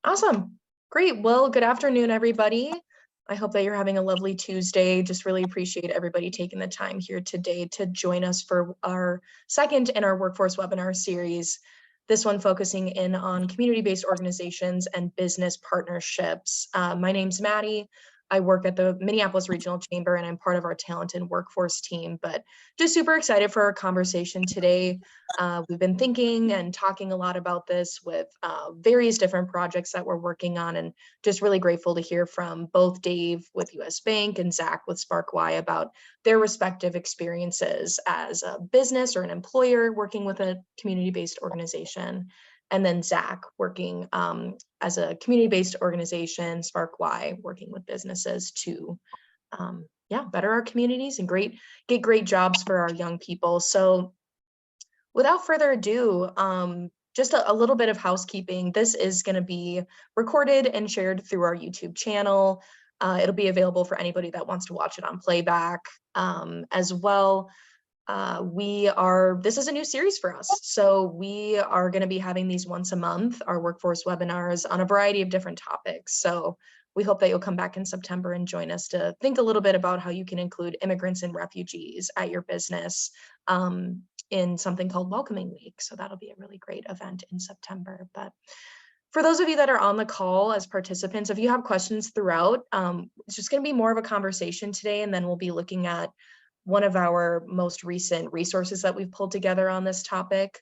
Awesome. Great. Well, good afternoon, everybody. I hope that you're having a lovely Tuesday. Just really appreciate everybody taking the time here today to join us for our second in our workforce webinar series. This one focusing in on community-based organizations and business partnerships. My name's Maddie. I work at the Minneapolis Regional Chamber and I'm part of our talent and workforce team, but just super excited for our conversation today. We've been thinking and talking a lot about this with various different projects that we're working on, and just really grateful to hear from both Dave with US Bank and Zach with SparkY about their respective experiences as a business or an employer working with a community-based organization. And then Zach working as a community-based organization, SparkY, working with businesses to better our communities and get great jobs for our young people. So without further ado, just a little bit of housekeeping. This is going to be recorded and shared through our YouTube channel. It'll be available for anybody that wants to watch it on playback as well. This is a new series for us. So we are going to be having these once a month, our workforce webinars on a variety of different topics. So we hope that you'll come back in September and join us to think a little bit about how you can include immigrants and refugees at your business in something called Welcoming Week. So that'll be a really great event in September. But for those of you that are on the call as participants, if you have questions throughout, it's just going to be more of a conversation today, and then we'll be looking at one of our most recent resources that we've pulled together on this topic.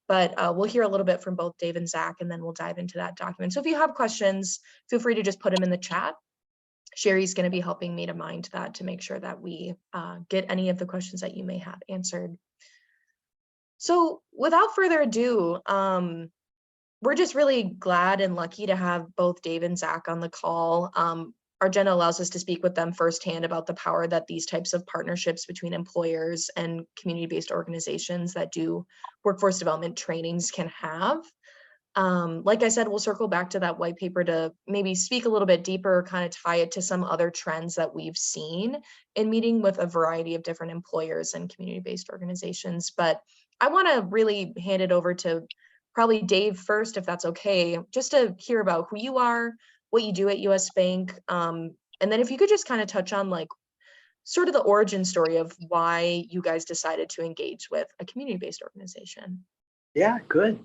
But we'll hear a little bit from both Dave and Zach, and then we'll dive into that document. So if you have questions, feel free to just put them in the chat. Sherry's going to be helping me to mind that to make sure that we get any of the questions that you may have answered. So without further ado, we're just really glad and lucky to have both Dave and Zach on the call. Our agenda allows us to speak with them firsthand about the power that these types of partnerships between employers and community-based organizations that do workforce development trainings can have. Like I said, we'll circle back to that white paper to maybe speak a little bit deeper, kind of tie it to some other trends that we've seen in meeting with a variety of different employers and community-based organizations. But I want to really hand it over to probably Dave first, if that's okay, just to hear about who you are, what you do at US Bank, and then if you could just kind of touch on like sort of the origin story of why you guys decided to engage with a community-based organization. Yeah, good.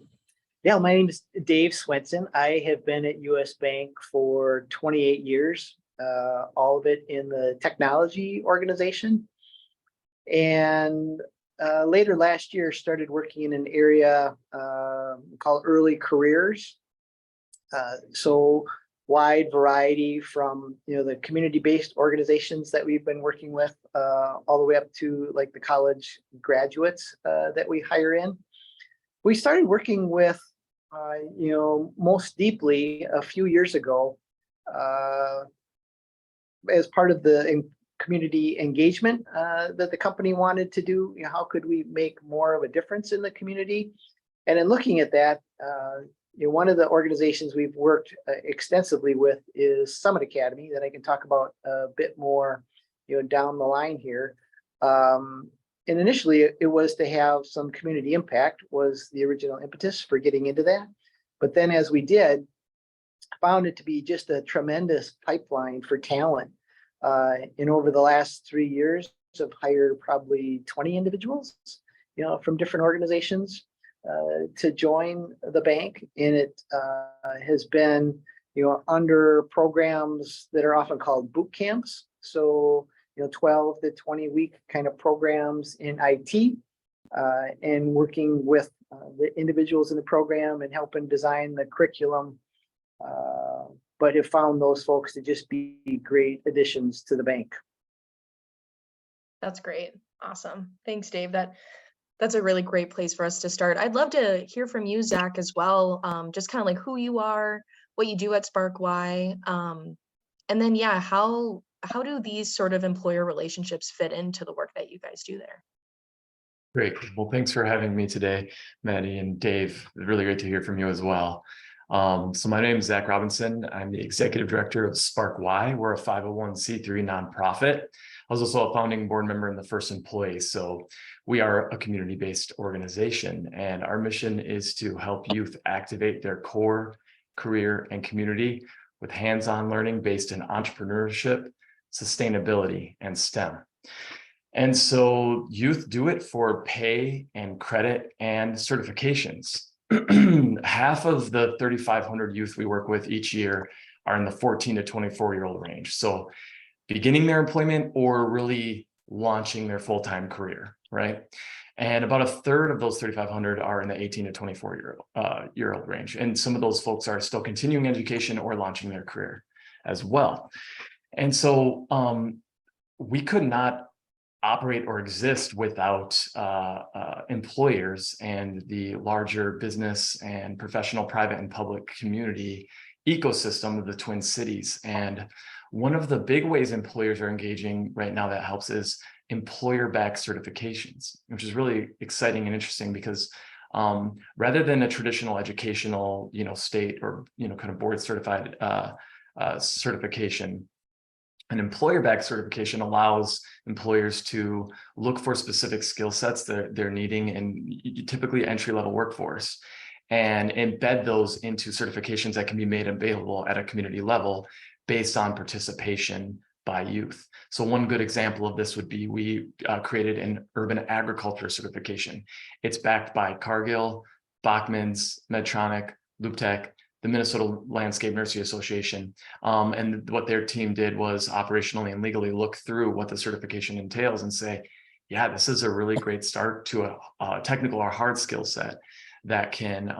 Yeah, my name is Dave Swenson. I have been at US Bank for 28 years, all of it in the technology organization. And later last year, started working in an area called early careers. So wide variety from the community-based organizations that we've been working with all the way up to like the college graduates that we hire in. We started working with most deeply a few years ago as part of the community engagement that the company wanted to do. How could we make more of a difference in the community? And in looking at that, one of the organizations we've worked extensively with is Summit Academy, that I can talk about a bit more down the line here. And initially it was to have some community impact, was the original impetus for getting into that. But then as we did, found it to be just a tremendous pipeline for talent. And over the last 3 years, I've hired probably 20 individuals, from different organizations to join the bank. And it has been, under programs that are often called boot camps. So, 12 to 20 week kind of programs in IT, and working with the individuals in the program and helping design the curriculum. But have found those folks to just be great additions to the bank. That's great. Awesome. Thanks, Dave. That's a really great place for us to start. I'd love to hear from you, Zach, as well. Just kind of like who you are, what you do at SparkY, and then how do these sort of employer relationships fit into the work that you guys do there? Great. Well, thanks for having me today, Maddie and Dave. Really great to hear from you as well. So my name is Zach Robinson. I'm the executive director of SparkY. We're a 501c3 nonprofit. I was also a founding board member and the first employee. So we are a community-based organization, and our mission is to help youth activate their core career, and community with hands-on learning based in entrepreneurship, sustainability, and STEM. And so youth do it for pay and credit and certifications. Half of the 3,500 youth we work with each year are in the 14 to 24-year-old range. So beginning their employment or really launching their full-time career, right? And about a third of those 3,500 are in the 18 to 24-year-old range. And some of those folks are still continuing education or launching their career as well. And so we could not operate or exist without employers and the larger business and professional, private, and public community ecosystem of the Twin Cities. And one of the big ways employers are engaging right now that helps is employer-backed certifications, which is really exciting and interesting because rather than a traditional educational, state or, kind of board certified certification, an employer-backed certification allows employers to look for specific skill sets that they're needing in typically entry-level workforce and embed those into certifications that can be made available at a community level based on participation by youth. So one good example of this would be we created an urban agriculture certification. It's backed by Cargill, Bachman's, Medtronic, LoopTech, the Minnesota Landscape Nursery Association. And what their team did was operationally and legally look through what the certification entails and say, yeah, this is a really great start to a technical or hard skill set that can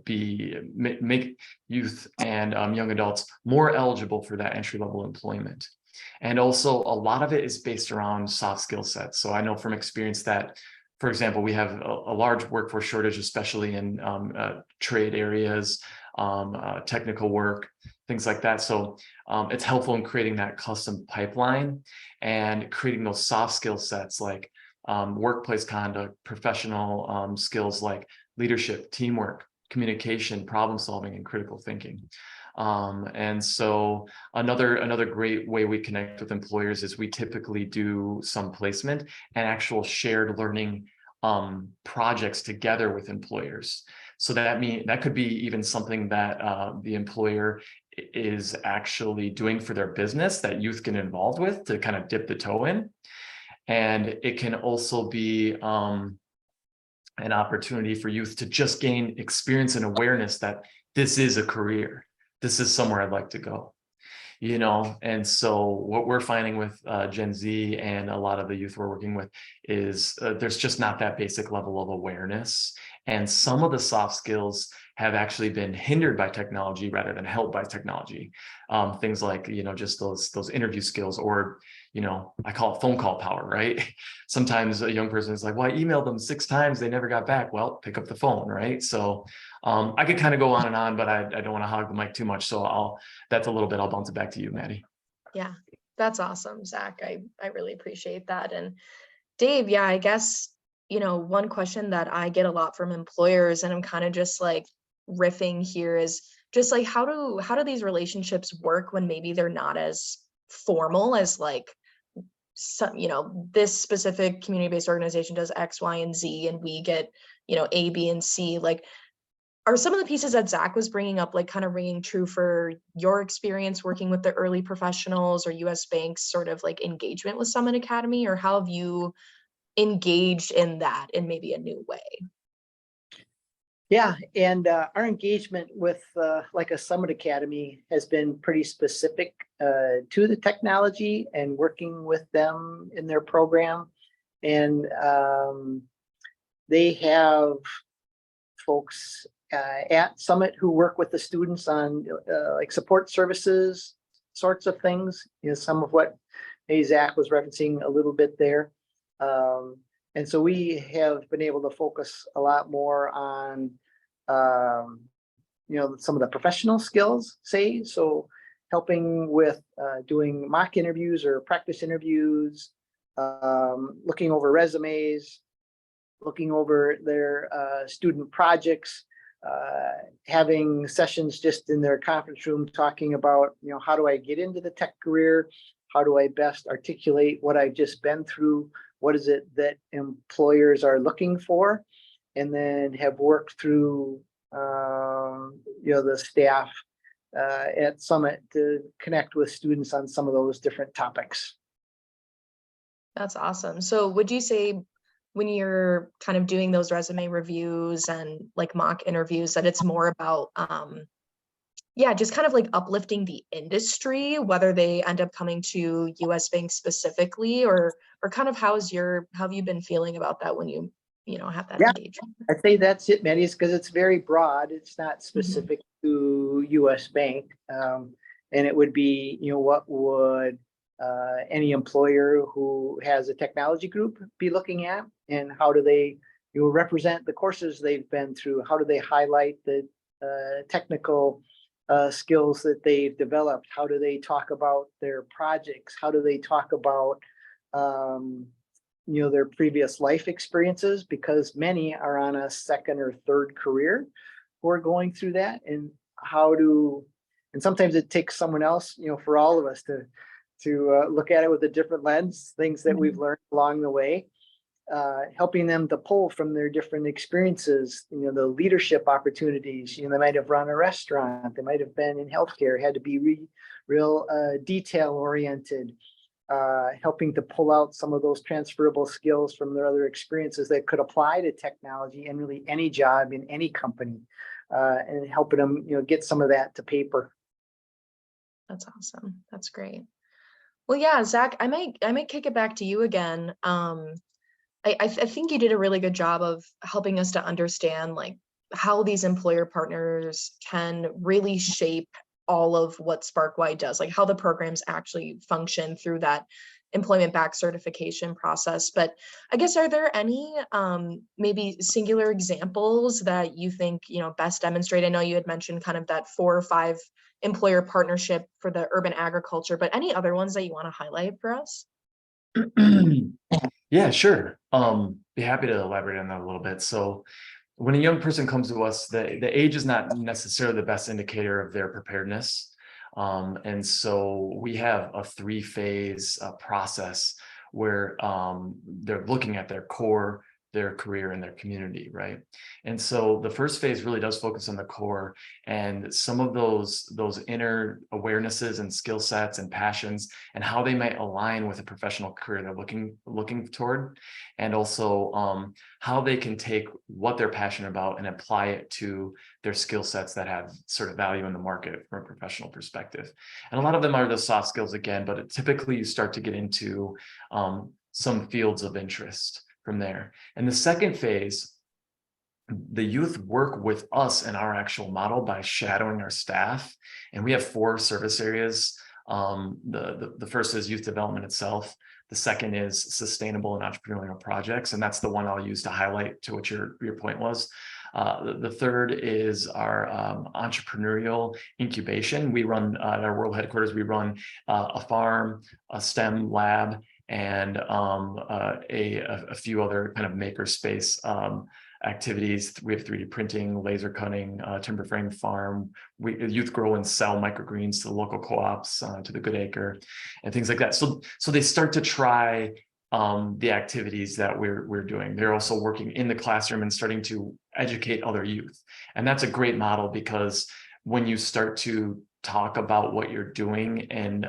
make youth and young adults more eligible for that entry-level employment. And also a lot of it is based around soft skill sets. So I know from experience that, for example, we have a large workforce shortage, especially in trade areas, technical work, things like that. So it's helpful in creating that custom pipeline and creating those soft skill sets like workplace conduct, professional skills like leadership, teamwork, communication, problem solving, and critical thinking. And so another great way we connect with employers is we typically do some placement and actual shared learning projects together with employers. So that could be even something that the employer is actually doing for their business that youth get involved with to kind of dip the toe in. And it can also be an opportunity for youth to just gain experience and awareness that this is a career. This is somewhere I'd like to go, and so what we're finding with Gen Z and a lot of the youth we're working with is there's just not that basic level of awareness. And some of the soft skills have actually been hindered by technology rather than helped by technology. Things like, just those interview skills or, I call it phone call power, right? Sometimes a young person is like, well, I emailed them 6 times, they never got back. Well, pick up the phone, right? So I could kind of go on and on, but I don't want to hog the mic too much. So that's a little bit, I'll bounce it back to you, Maddie. Yeah, that's awesome, Zach. I really appreciate that. And Dave, yeah, I guess, one question that I get a lot from employers, and I'm kind of just like riffing here, is just like, how do these relationships work when maybe they're not as formal as like some, this specific community-based organization does X, Y, and Z, and we get, A, B, and C. Like, are some of the pieces that Zach was bringing up, like, kind of ringing true for your experience working with the early professionals or US Bank's sort of like engagement with Summit Academy, or how have you engaged in that in maybe a new way? Yeah, and our engagement with like a Summit Academy has been pretty specific to the technology and working with them in their program. And they have folks at Summit who work with the students on like support services sorts of things, some of what Zach was referencing a little bit there. And so we have been able to focus a lot more on, some of the professional skills, so helping with doing mock interviews or practice interviews, looking over resumes, looking over their student projects, having sessions just in their conference room talking about, how do I get into the tech career? How do I best articulate what I've just been through? What is it that employers are looking for? And then have worked through the staff at Summit to connect with students on some of those different topics. That's awesome. So would you say when you're kind of doing those resume reviews and like mock interviews that it's more about just kind of like uplifting the industry, whether they end up coming to US Bank specifically, or kind of how have you been feeling about that when you have that engagement? I'd say that's it, Maddie, because it's very broad. It's not Mm-hmm. specific to US Bank. And it would be, what would any employer who has a technology group be looking at, and how do they represent the courses they've been through? How do they highlight the technical skills that they've developed? How do they talk about their projects? How do they talk about their previous life experiences, because many are on a second or third career who are going through that, and and sometimes it takes someone else, for all of us to look at it with a different lens, things that we've learned along the way, helping them to pull from their different experiences, the leadership opportunities. They might have run a restaurant, they might have been in healthcare, had to be real detail oriented, helping to pull out some of those transferable skills from their other experiences that could apply to technology and really any job in any company, and helping them, get some of that to paper. That's awesome. That's great. Well, yeah, Zach, I might kick it back to you again. I think you did a really good job of helping us to understand like how these employer partners can really shape all of what SparkY does, like how the programs actually function through that employment back certification process. But I guess, are there any maybe singular examples that you think, best demonstrate? I know you had mentioned kind of that 4 or 5 employer partnership for the urban agriculture, but any other ones that you want to highlight for us? Yeah, sure. Be happy to elaborate on that a little bit. So when a young person comes to us, the age is not necessarily the best indicator of their preparedness. And so we have a 3-phase process where they're looking at their core, their career, and their community, right? And so the first phase really does focus on the core, and some of those inner awarenesses and skill sets and passions, and how they might align with a professional career they're looking toward, and also how they can take what they're passionate about and apply it to their skill sets that have sort of value in the market from a professional perspective. And a lot of them are the soft skills again, but typically you start to get into some fields of interest from there. And the second phase, the youth work with us in our actual model by shadowing our staff. And we have 4 service areas. The first is youth development itself. The second is sustainable and entrepreneurial projects. And that's the one I'll use to highlight to what your point was. The third is our entrepreneurial incubation. We run at our world headquarters, we run a farm, a STEM lab, and a few other kind of makerspace activities. We have 3D printing, laser cutting, timber frame farm. Youth grow and sell microgreens to the local co-ops, to the Good Acre, and things like that. So they start to try the activities that we're doing. They're also working in the classroom and starting to educate other youth. And that's a great model, because when you start to talk about what you're doing and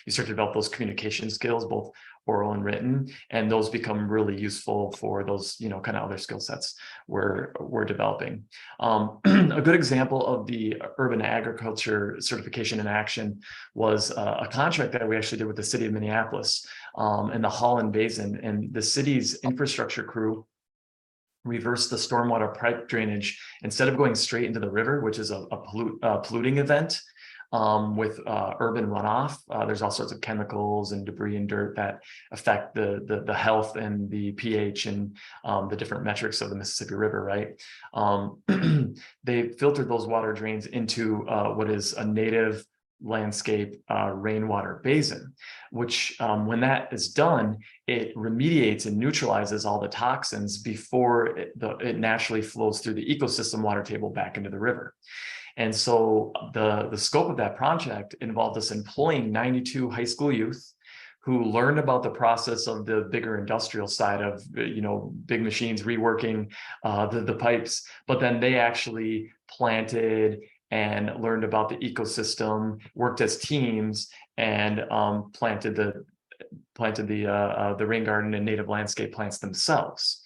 you start to develop those communication skills, both oral and written, and those become really useful for those, kind of other skill sets we're developing. A good example of the urban agriculture certification in action was a contract that we actually did with the city of Minneapolis and the Holland Basin, and the city's infrastructure crew reversed the stormwater pipe drainage. Instead of going straight into the river, which is a polluting event, with urban runoff, there's all sorts of chemicals and debris and dirt that affect the health and the pH and the different metrics of the Mississippi River, right? They filtered those water drains into what is a native landscape rainwater basin, which when that is done, it remediates and neutralizes all the toxins before it naturally flows through the ecosystem water table back into the river. And so the scope of that project involved us employing 92 high school youth who learned about the process of the bigger industrial side of, big machines reworking the pipes, but then they actually planted and learned about the ecosystem, worked as teams, and planted the rain garden and native landscape plants themselves.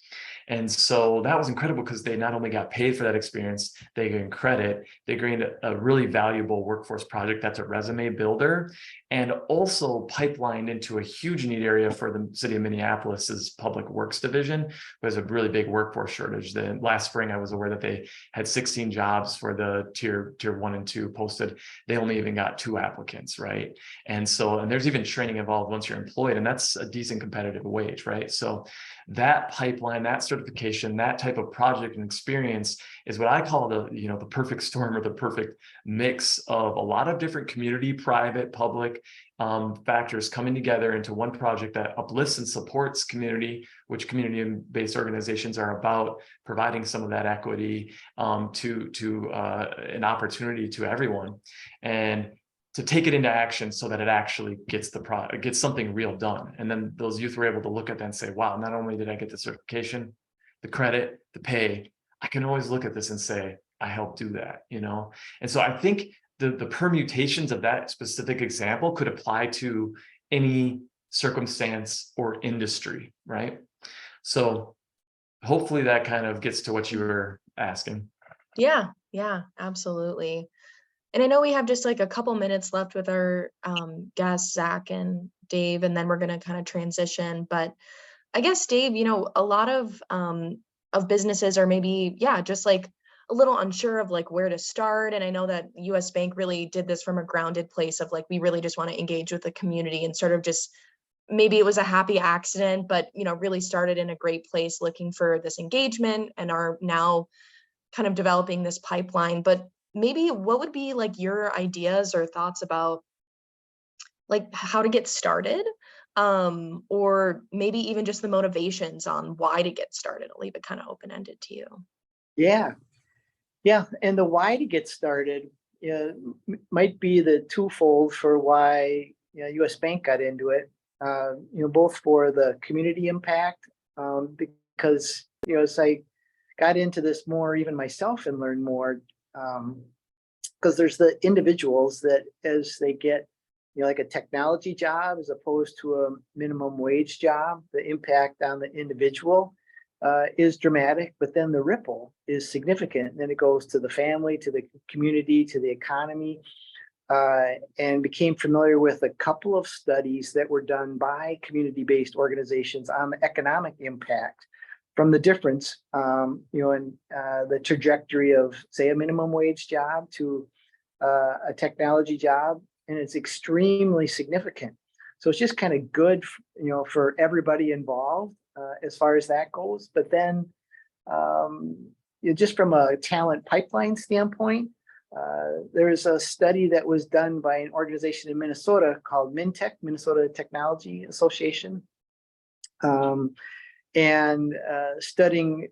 And so that was incredible because they not only got paid for that experience, they gained credit, they gained a really valuable workforce project that's a resume builder, and also pipelined into a huge need area for the city of Minneapolis's public works division. There's a really big workforce shortage. The last spring, I was aware that they had 16 jobs for the tier 1 and 2 posted. They only even got 2 applicants, right? And there's even training involved once you're employed, and that's a decent competitive wage, right? So that pipeline, that certification, that type of project and experience is what I call the perfect storm, or the perfect mix of a lot of different community, private, public factors coming together into one project that uplifts and supports community, which community-based organizations are about, providing some of that equity to an opportunity to everyone, and to take it into action so that it actually gets something real done. And then those youth were able to look at that and say, wow, not only did I get the certification, the credit, the pay, I can always look at this and say, I helped do that, And so I think the permutations of that specific example could apply to any circumstance or industry, right? So hopefully that kind of gets to what you were asking. Yeah, absolutely. And I know we have just like a couple minutes left with our guests, Zach and Dave, and then we're going to kind of transition. But I guess, Dave, a lot of businesses are maybe, just like a little unsure of like where to start. And I know that US Bank really did this from a grounded place of like, we really just want to engage with the community, and sort of just, maybe it was a happy accident, but, really started in a great place looking for this engagement and are now kind of developing this pipeline. But maybe what would be like your ideas or thoughts about like how to get started, or maybe even just the motivations on why to get started? I'll leave it kind of open-ended to you. Yeah. And the why to get started might be the twofold for why US Bank got into it. Both for the community impact, because as I got into this more, even myself, and learned more, because there's the individuals that, as they get like a technology job as opposed to a minimum wage job, the impact on the individual is dramatic, but then the ripple is significant. And then it goes to the family, to the community, to the economy, and became familiar with a couple of studies that were done by community-based organizations on the economic impact from the difference, in the trajectory of, say, a minimum wage job to a technology job, and it's extremely significant. So it's just kind of good, for everybody involved as far as that goes. But then, just from a talent pipeline standpoint, there's a study that was done by an organization in Minnesota called MinTech, Minnesota Technology Association, and studying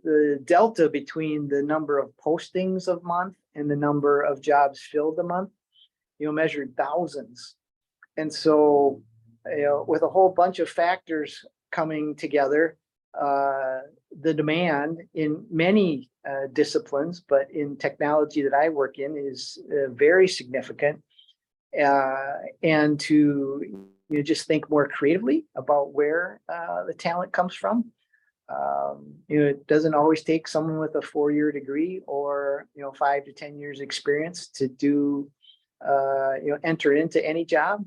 the delta between the number of postings a month and the number of jobs filled a month, measured thousands. And so, with a whole bunch of factors coming together, the demand in many disciplines, but in technology that I work in, is very significant. And to just think more creatively about where the talent comes from. It doesn't always take someone with a 4-year degree or 5 to 10 years experience to do enter into any job.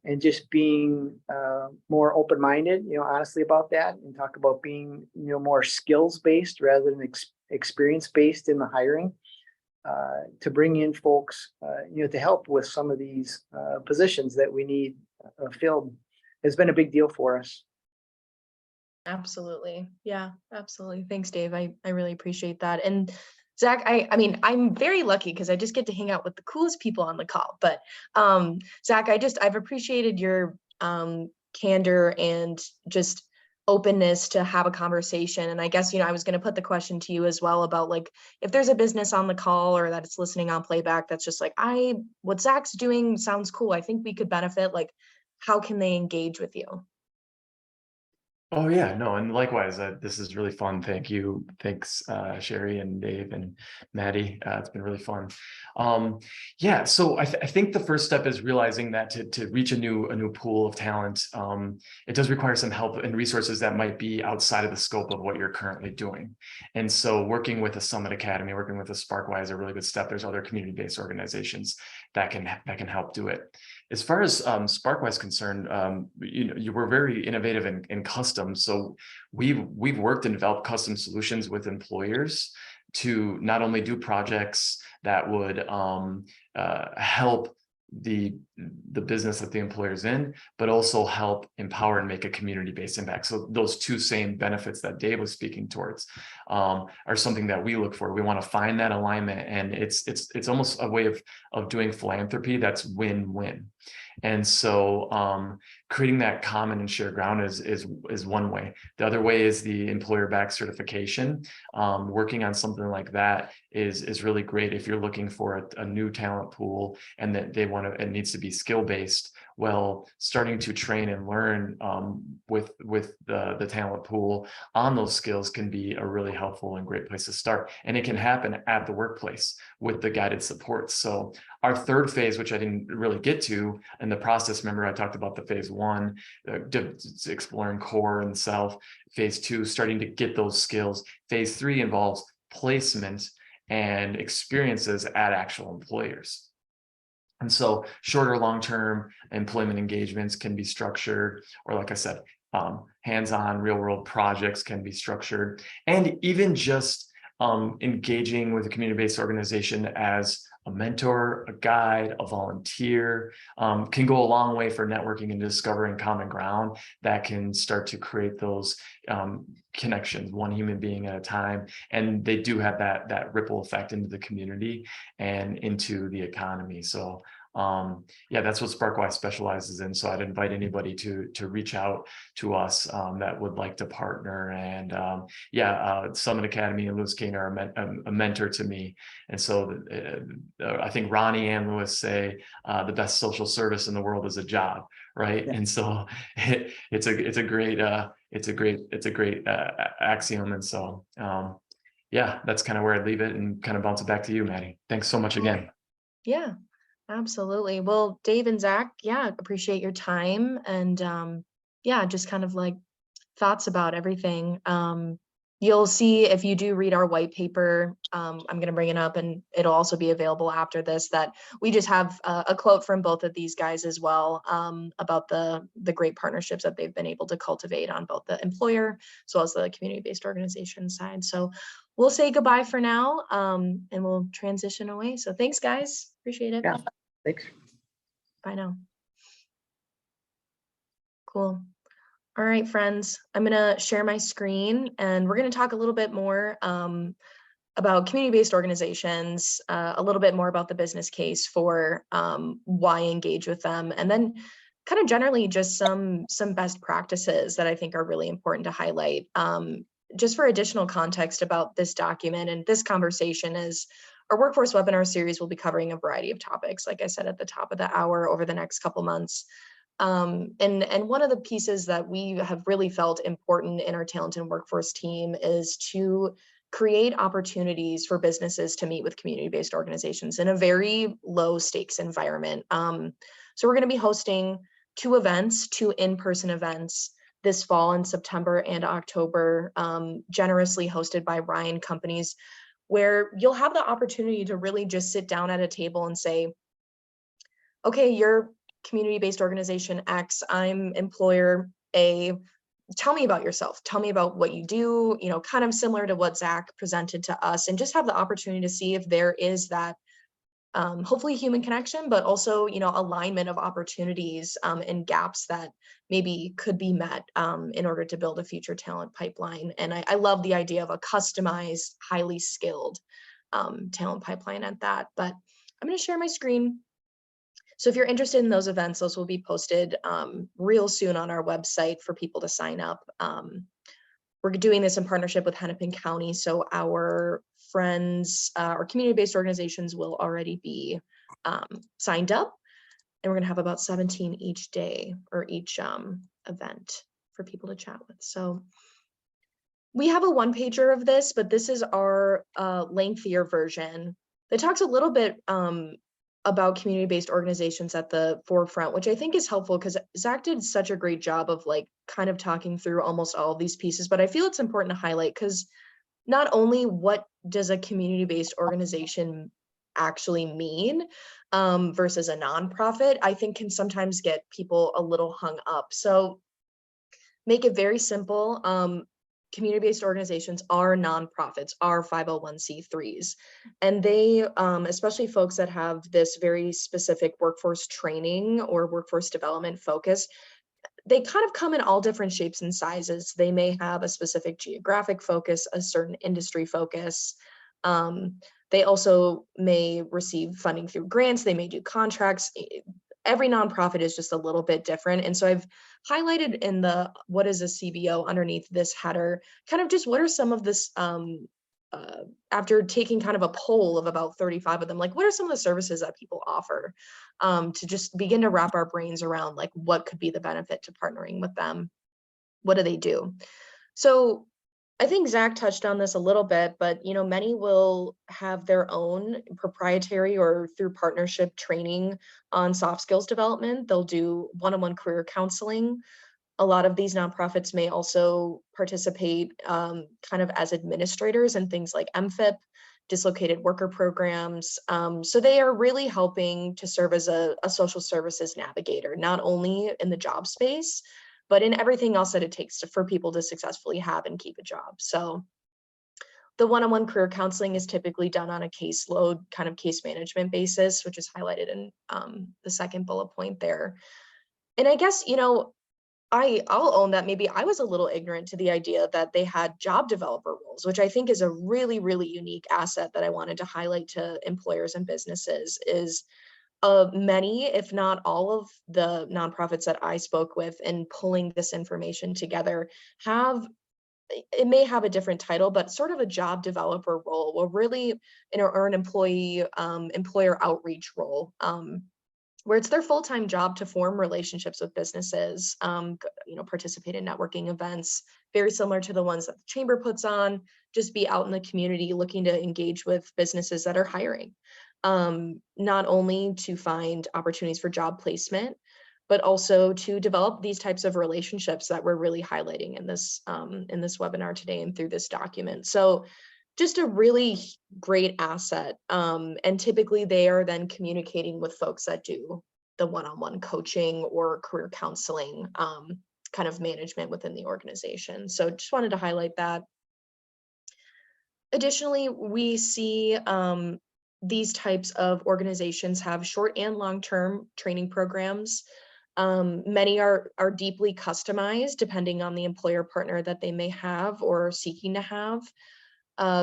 And just being more open-minded, honestly about that, and talk about being more skills-based rather than experience-based in the hiring, to bring in folks to help with some of these positions that we need filled, has been a big deal for us. Absolutely. Yeah, absolutely. Thanks, Dave. I really appreciate that. And Zach, I mean, I'm very lucky because I just get to hang out with the coolest people on the call. But Zach, I've appreciated your candor and just openness to have a conversation. And I guess, I was going to put the question to you as well about like, if there's a business on the call or that it's listening on playback, that's just like, what Zach's doing sounds cool, I think we could benefit. Like, how can they engage with you? Oh yeah, no, and likewise, this is really fun. Thank you. Thanks, Sherry and Dave and Maddie. It's been really fun. Yeah, so I think the first step is realizing that to reach a new pool of talent, it does require some help and resources that might be outside of the scope of what you're currently doing. And so working with a Summit Academy, working with a SparkY is a really good step. There's other community-based organizations that can help do it. As far as SparkY is concerned, you were very innovative in custom. So we've worked and developed custom solutions with employers to not only do projects that would help the business that the employer's in, but also help empower and make a community-based impact. So those two same benefits that Dave was speaking towards are something that we look for. We want to find that alignment, and it's almost a way of doing philanthropy that's win-win. And so creating that common and shared ground is one way. The other way is the employer-backed certification. Working on something like that is really great if you're looking for a new talent pool and that it needs to be skill-based. Well, starting to train and learn with the talent pool on those skills can be a really helpful and great place to start. And it can happen at the workplace with the guided support. So our third phase, which I didn't really get to in the process, remember I talked about the phase one, exploring core and self. Phase two, starting to get those skills. Phase three involves placement and experiences at actual employers. And so shorter long-term employment engagements can be structured, or like I said, hands-on real-world projects can be structured, and even just engaging with a community-based organization as a mentor, a guide, a volunteer can go a long way for networking and discovering common ground that can start to create those connections, one human being at a time. And they do have that ripple effect into the community and into the economy. So yeah, that's what SparkY specializes in. So I'd invite anybody to reach out to us that would like to partner. And Summit Academy and Lewis King are a mentor to me. And so I think Ronnie and Lewis say the best social service in the world is a job, right? Yeah. And so it's a great axiom. And so yeah, that's kind of where I'd leave it and kind of bounce it back to you, Maddie. Thanks so much again. Yeah. Absolutely. Well, Dave and Zach, yeah, appreciate your time and yeah, just kind of like thoughts about everything. You'll see if you do read our white paper, I'm going to bring it up and it'll also be available after this, that we just have a quote from both of these guys as well about the great partnerships that they've been able to cultivate on both the employer as well as the community-based organization side. So we'll say goodbye for now and we'll transition away. So thanks, guys. Appreciate it. Yeah, thanks. Bye now. Cool. All right, friends, I'm going to share my screen and we're going to talk a little bit more about community-based organizations, a little bit more about the business case for why engage with them, and then kind of generally just some best practices that I think are really important to highlight. Just for additional context about this document and this conversation is our workforce webinar series will be covering a variety of topics, like I said at the top of the hour, over the next couple months. And one of the pieces that we have really felt important in our talent and workforce team is to create opportunities for businesses to meet with community-based organizations in a very low stakes environment. So we're going to be hosting two in-person events this fall in September and October, generously hosted by Ryan Companies, where you'll have the opportunity to really just sit down at a table and say, okay, you're community-based organization X, I'm employer A, tell me about yourself, tell me about what you do, you know, kind of similar to what Zach presented to us, and just have the opportunity to see if there is that hopefully human connection, but also, you know, alignment of opportunities and gaps that maybe could be met in order to build a future talent pipeline. And I love the idea of a customized, highly skilled talent pipeline at that. But I'm going to share my screen. So if you're interested in those events, those will be posted real soon on our website for people to sign up. We're doing this in partnership with Hennepin County, so our friends or community-based organizations will already be signed up. And we're going to have about 17 each day or each event for people to chat with. So we have a one pager of this, but this is our lengthier version that talks a little bit about community-based organizations at the forefront, which I think is helpful because Zach did such a great job of like kind of talking through almost all of these pieces, but I feel it's important to highlight because not only what does a community-based organization actually mean versus a nonprofit, I think can sometimes get people a little hung up. So make it very simple. Community-based organizations are nonprofits, are 501c3s, and they, especially folks that have this very specific workforce training or workforce development focus, they kind of come in all different shapes and sizes. They may have a specific geographic focus, a certain industry focus. They also may receive funding through grants. They may do contracts. Every nonprofit is just a little bit different. And so I've highlighted in the what is a CBO underneath this header, kind of just what are some of this, after taking kind of a poll of about 35 of them, like what are some of the services that people offer, to just begin to wrap our brains around like what could be the benefit to partnering with them. What do they do? So I think Zach touched on this a little bit, but you know, many will have their own proprietary or through partnership training on soft skills development. They'll do one-on-one career counseling. A lot of these nonprofits may also participate kind of as administrators in things like MFIP, dislocated worker programs. So they are really helping to serve as a social services navigator, not only in the job space, but in everything else that it takes for people to successfully have and keep a job. So the one-on-one career counseling is typically done on a caseload kind of case management basis, which is highlighted in the second bullet point there. And I guess, you know, I'll own that maybe I was a little ignorant to the idea that they had job developer roles, which I think is a really, really unique asset that I wanted to highlight to employers and businesses is many, if not all of the nonprofits that I spoke with in pulling this information together have, it may have a different title, but sort of a job developer role or really, or an employee, employer outreach role. Where it's their full-time job to form relationships with businesses, you know, participate in networking events, very similar to the ones that the chamber puts on, just be out in the community looking to engage with businesses that are hiring, not only to find opportunities for job placement, but also to develop these types of relationships that we're really highlighting in this webinar today and through this document. So just a really great asset. And typically they are then communicating with folks that do the one-on-one coaching or career counseling kind of management within the organization. So just wanted to highlight that. Additionally, we see these types of organizations have short and long-term training programs. Many are deeply customized depending on the employer partner that they may have or are seeking to have.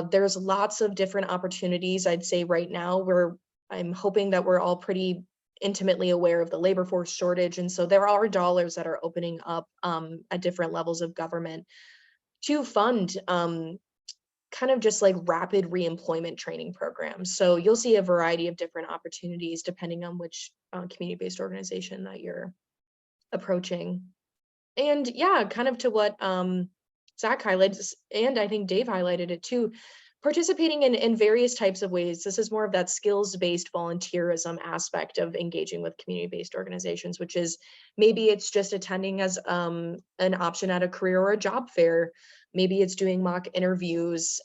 There's lots of different opportunities, I'd say right now, where I'm hoping that we're all pretty intimately aware of the labor force shortage. And so there are dollars that are opening up at different levels of government to fund kind of just like rapid reemployment training programs. So you'll see a variety of different opportunities depending on which community-based organization that you're approaching. And yeah, kind of to what Zach highlights, and I think Dave highlighted it too, participating in various types of ways. This is more of that skills-based volunteerism aspect of engaging with community-based organizations, which is maybe it's just attending as an option at a career or a job fair. Maybe it's doing mock interviews.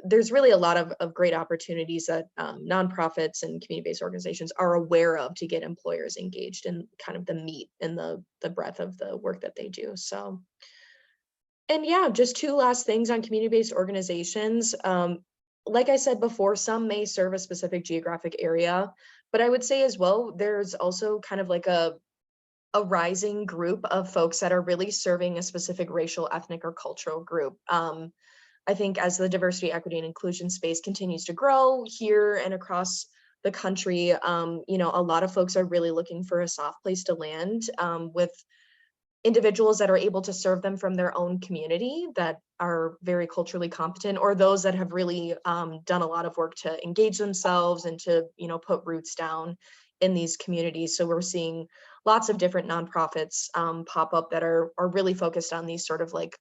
There's really a lot of great opportunities that nonprofits and community-based organizations are aware of to get employers engaged in kind of the meat and the breadth of the work that they do. So, and yeah, just two last things on community-based organizations. Like I said before, some may serve a specific geographic area, but I would say as well, there's also kind of like a rising group of folks that are really serving a specific racial, ethnic, or cultural group. I think as the diversity, equity, and inclusion space continues to grow here and across the country, you know, a lot of folks are really looking for a soft place to land with individuals that are able to serve them from their own community that are very culturally competent, or those that have really done a lot of work to engage themselves and to, you know, put roots down in these communities. So we're seeing lots of different nonprofits pop up that are really focused on these sort of like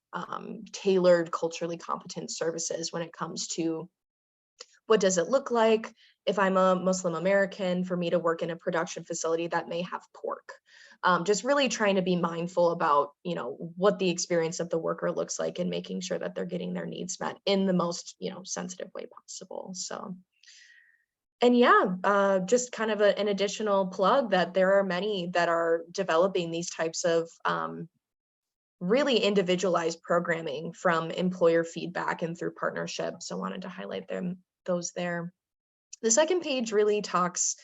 tailored, culturally competent services when it comes to what does it look like if I'm a Muslim American for me to work in a production facility that may have pork. Just really trying to be mindful about, you know, what the experience of the worker looks like and making sure that they're getting their needs met in the most, you know, sensitive way possible. So, and yeah, just kind of an additional plug that there are many that are developing these types of really individualized programming from employer feedback and through partnerships. So wanted to highlight those there. The second page really talks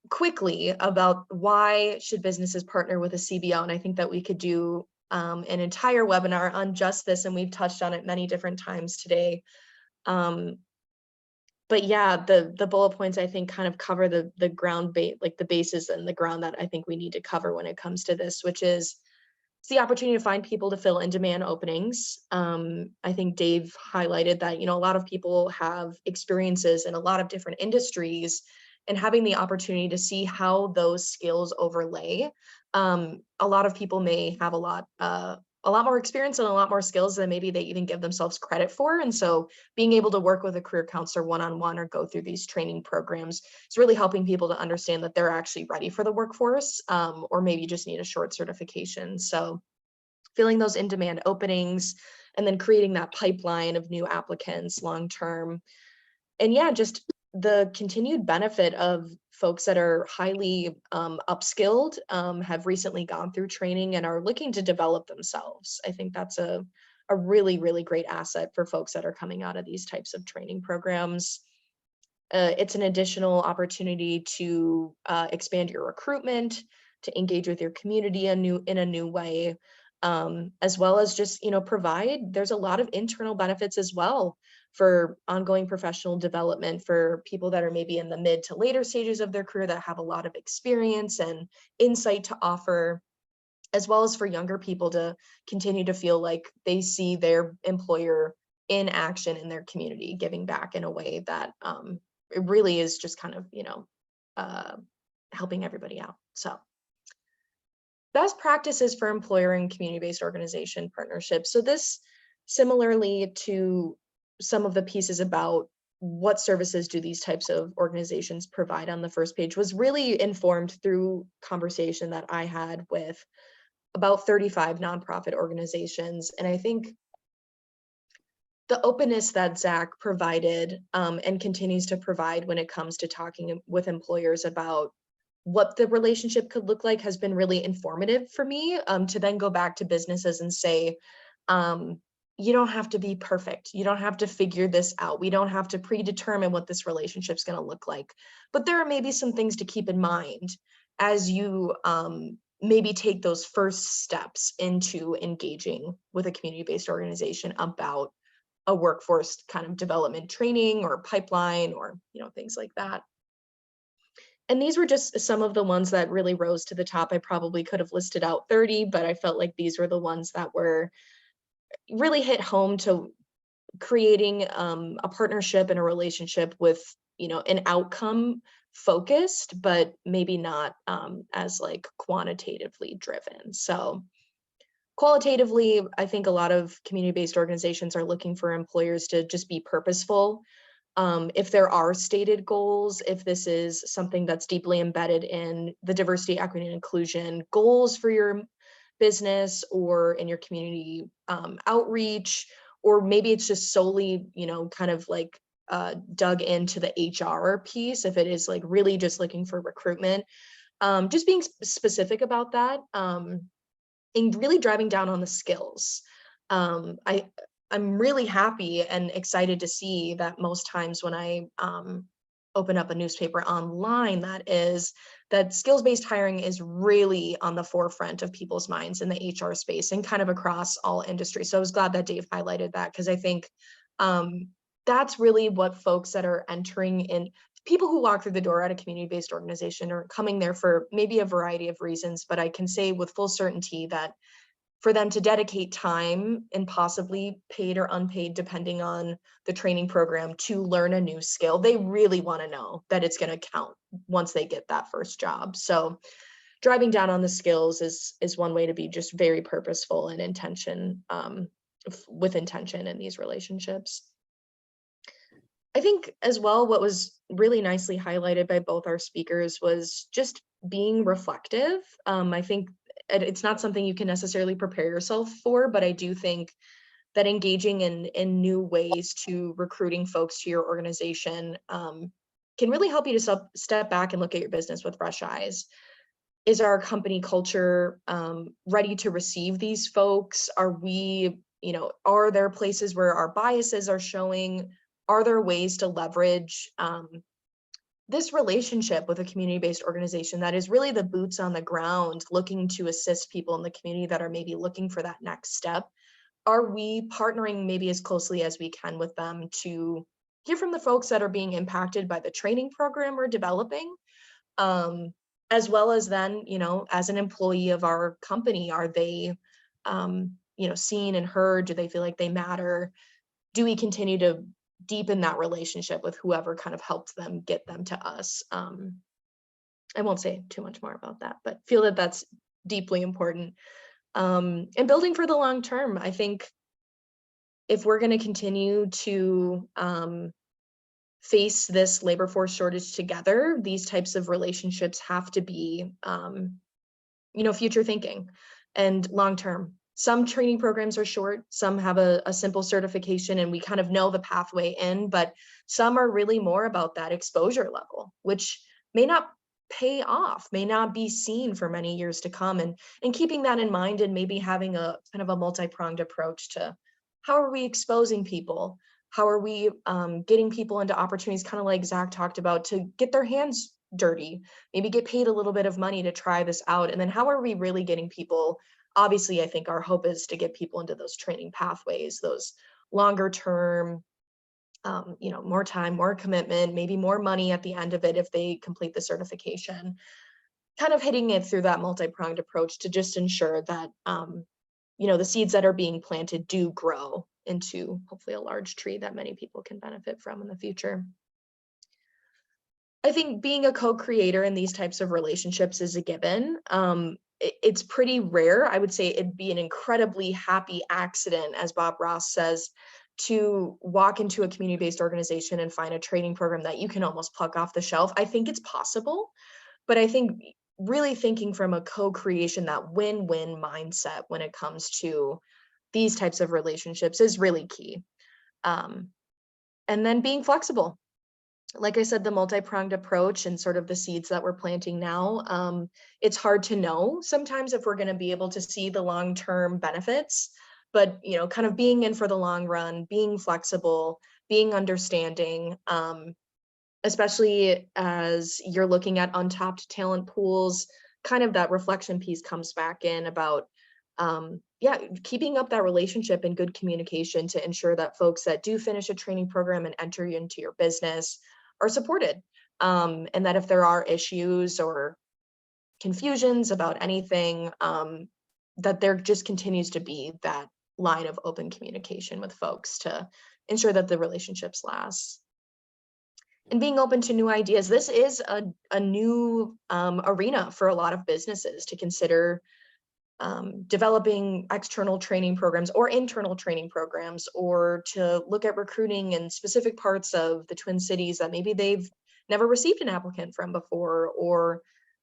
quickly about why should businesses partner with a CBO. And I think that we could do an entire webinar on just this, and we've touched on it many different times today. But yeah, the bullet points I think kind of cover the ground like the bases and the ground that I think we need to cover when it comes to this, which is it's the opportunity to find people to fill in-demand openings. I think Dave highlighted that, you know, a lot of people have experiences in a lot of different industries, and having the opportunity to see how those skills overlay. A lot of people may have a lot more experience and a lot more skills than maybe they even give themselves credit for. And so being able to work with a career counselor one-on-one or go through these training programs is really helping people to understand that they're actually ready for the workforce, or maybe just need a short certification. So filling those in-demand openings and then creating that pipeline of new applicants long-term. And yeah, just the continued benefit of folks that are highly upskilled, have recently gone through training and are looking to develop themselves. I think that's a really, really great asset for folks that are coming out of these types of training programs. It's an additional opportunity to expand your recruitment, to engage with your community in a new way, as well as just, you know, there's a lot of internal benefits as well for ongoing professional development for people that are maybe in the mid to later stages of their career that have a lot of experience and insight to offer, as well as for younger people to continue to feel like they see their employer in action in their community, giving back in a way that it really is just kind of, you know, helping everybody out. So best practices for employer and community-based organization partnerships. So this, similarly to some of the pieces about what services do these types of organizations provide on the first page, was really informed through conversation that I had with about 35 nonprofit organizations. And I think the openness that Zach provided and continues to provide when it comes to talking with employers about what the relationship could look like has been really informative for me, to then go back to businesses and say, you don't have to be perfect. You don't have to figure this out. We don't have to predetermine what this relationship's going to look like. But there are maybe some things to keep in mind as you maybe take those first steps into engaging with a community-based organization about a workforce kind of development training or pipeline or, you know, things like that. And these were just some of the ones that really rose to the top. I probably could have listed out 30, but I felt like these were the ones that were really hit home to creating a partnership and a relationship with, you know, an outcome focused, but maybe not as like quantitatively driven. So qualitatively, I think a lot of community-based organizations are looking for employers to just be purposeful. If there are stated goals, if this is something that's deeply embedded in the diversity, equity, and inclusion goals for your business or in your community outreach, or maybe it's just solely, you know, kind of like dug into the HR piece, if it is like really just looking for recruitment, just being specific about that, and really driving down on the skills. I'm really happy and excited to see that most times when I open up a newspaper online, that skills-based hiring is really on the forefront of people's minds in the HR space and kind of across all industries. So I was glad that Dave highlighted that, because I think that's really what folks that are entering in, people who walk through the door at a community-based organization are coming there for maybe a variety of reasons, but I can say with full certainty that for them to dedicate time and possibly paid or unpaid, depending on the training program, to learn a new skill. They really want to know that it's going to count once they get that first job. So driving down on the skills is one way to be just very purposeful and with intention in these relationships. I think as well, what was really nicely highlighted by both our speakers was just being reflective. I think it's not something you can necessarily prepare yourself for, but I do think that engaging in new ways to recruiting folks to your organization can really help you to step back and look at your business with fresh eyes. Is our company culture ready to receive these folks? Are we, are there places where our biases are showing? Are there ways to leverage this relationship with a community-based organization that is really the boots on the ground, looking to assist people in the community that are maybe looking for that next step? Are we partnering maybe as closely as we can with them to hear from the folks that are being impacted by the training program we're developing? As well as then, as an employee of our company, are they, seen and heard? Do they feel like they matter? Do we continue to deepen that relationship with whoever kind of helped them get them to us? I won't say too much more about that, but feel that that's deeply important. And building for the long term. I think if we're going to continue to face this labor force shortage together, these types of relationships have to be, future thinking and long term. Some training programs are short, some have a simple certification and we kind of know the pathway in, but some are really more about that exposure level, which may not pay off, may not be seen for many years to come. And keeping that in mind and maybe having a kind of a multi-pronged approach to how are we exposing people? How are we getting people into opportunities, kind of like Zach talked about, to get their hands dirty, maybe get paid a little bit of money to try this out? And then how are we really getting people? Obviously, I think our hope is to get people into those training pathways, those longer term, more time, more commitment, maybe more money at the end of it if they complete the certification, kind of hitting it through that multi-pronged approach to just ensure that, the seeds that are being planted do grow into hopefully a large tree that many people can benefit from in the future. I think being a co-creator in these types of relationships is a given. It's pretty rare. I would say it'd be an incredibly happy accident, as Bob Ross says, to walk into a community-based organization and find a training program that you can almost pluck off the shelf. I think it's possible, but I think really thinking from a co-creation, that win-win mindset when it comes to these types of relationships is really key. And then being flexible. Like I said, the multi-pronged approach and sort of the seeds that we're planting now, it's hard to know sometimes if we're going to be able to see the long-term benefits, but, kind of being in for the long run, being flexible, being understanding, especially as you're looking at untapped talent pools, kind of that reflection piece comes back in about, keeping up that relationship and good communication to ensure that folks that do finish a training program and enter into your business are supported. And that if there are issues or confusions about anything, that there just continues to be that line of open communication with folks to ensure that the relationships last. And being open to new ideas. This is a new arena for a lot of businesses to consider developing external training programs or internal training programs, or to look at recruiting in specific parts of the Twin Cities that maybe they've never received an applicant from before, or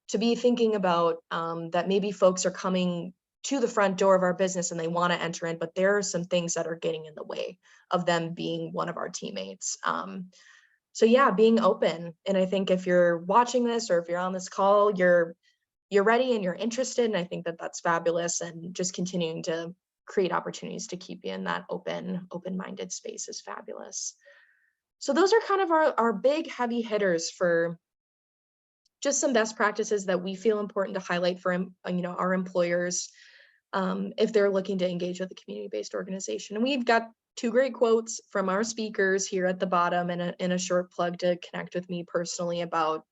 to be thinking about that maybe folks are coming to the front door of our business and they want to enter in, but there are some things that are getting in the way of them being one of our teammates. So yeah, being open. And I think if you're watching this or if you're on this call, you're ready and you're interested. And I think that that's fabulous, and just continuing to create opportunities to keep you in that open-minded space is fabulous. So those are kind of our big heavy hitters for just some best practices that we feel important to highlight for, our employers if they're looking to engage with a community-based organization. And we've got 2 great quotes from our speakers here at the bottom, and a short plug to connect with me personally about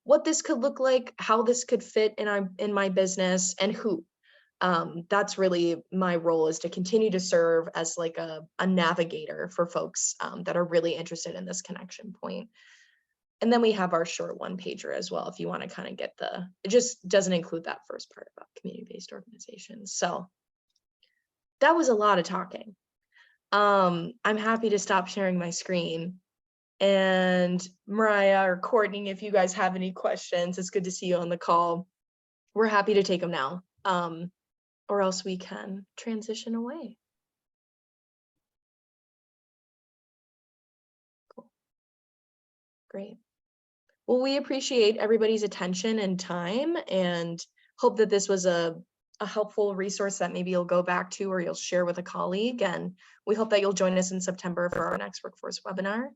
what this could look like, how this could fit in my business, and who. That's really my role, is to continue to serve as like a navigator for folks that are really interested in this connection point. And then we have our short one pager as well, if you want to kind of get it just doesn't include that first part about community-based organizations. So that was a lot of talking. I'm happy to stop sharing my screen. And Mariah or Courtney, if you guys have any questions, it's good to see you on the call. We're happy to take them now. Or else we can transition away. Cool. Great. Well, we appreciate everybody's attention and time, and hope that this was a helpful resource that maybe you'll go back to or you'll share with a colleague. And we hope that you'll join us in September for our next workforce webinar.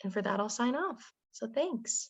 And for that, I'll sign off. So thanks.